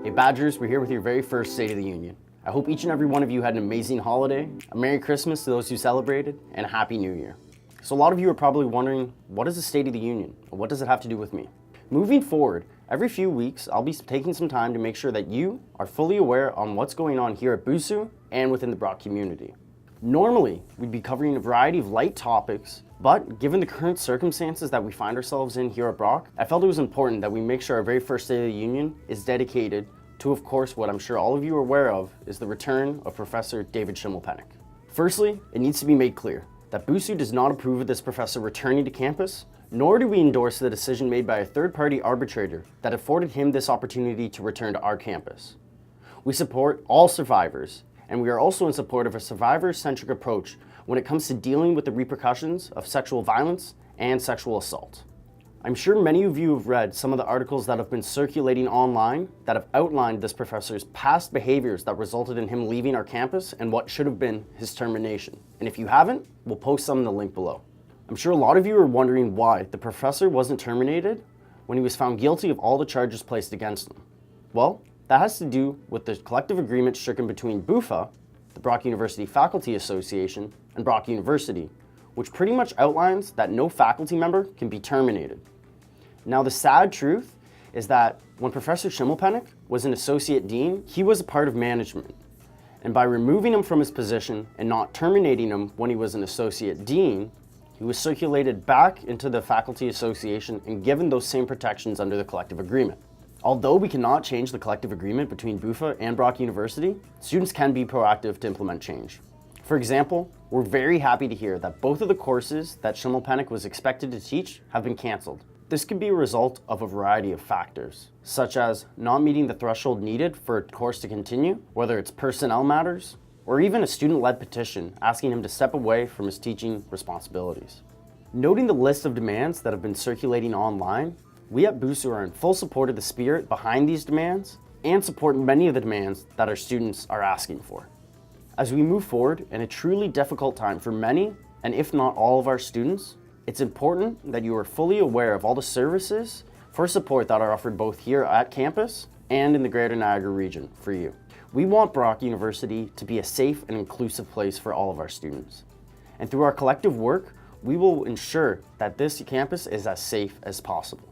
Hey Badgers, we're here with your very first State of the Union. I hope each and every one of you had an amazing holiday, a Merry Christmas to those who celebrated, and a Happy New Year. So a lot of you are probably wondering, what is the State of the Union? And what does it have to do with me? Moving forward, every few weeks, I'll be taking some time to make sure that you are fully aware on what's going on here at Busu and within the Brock community. Normally, we'd be covering a variety of light topics, but given the current circumstances that we find ourselves in here at Brock, I felt it was important that we make sure our very first State of the Union is dedicated to, of course, what I'm sure all of you are aware of, is the return of Professor David Schimmelpenninck. Firstly, it needs to be made clear that Busu does not approve of this professor returning to campus, nor do we endorse the decision made by a third-party arbitrator that afforded him this opportunity to return to our campus. We support all survivors, and we are also in support of a survivor-centric approach when it comes to dealing with the repercussions of sexual violence and sexual assault. I'm sure many of you have read some of the articles that have been circulating online that have outlined this professor's past behaviors that resulted in him leaving our campus and what should have been his termination. And if you haven't, we'll post some in the link below. I'm sure a lot of you are wondering why the professor wasn't terminated when he was found guilty of all the charges placed against him. Well, that has to do with the collective agreement stricken between BUFA, the Brock University Faculty Association, and Brock University, which pretty much outlines that no faculty member can be terminated. Now, the sad truth is that when Professor Schimmelpenninck was an associate dean, he was a part of management. And by removing him from his position and not terminating him when he was an associate dean, he was circulated back into the Faculty Association and given those same protections under the collective agreement. Although we cannot change the collective agreement between BUFA and Brock University, students can be proactive to implement change. For example, we're very happy to hear that both of the courses that Schimmelpenninck was expected to teach have been canceled. This could be a result of a variety of factors, such as not meeting the threshold needed for a course to continue, whether it's personnel matters, or even a student-led petition asking him to step away from his teaching responsibilities. Noting the list of demands that have been circulating online, we at Busu are in full support of the spirit behind these demands and support many of the demands that our students are asking for. As we move forward in a truly difficult time for many, and if not all of our students, it's important that you are fully aware of all the services for support that are offered both here at campus and in the Greater Niagara region for you. We want Brock University to be a safe and inclusive place for all of our students. And through our collective work, we will ensure that this campus is as safe as possible.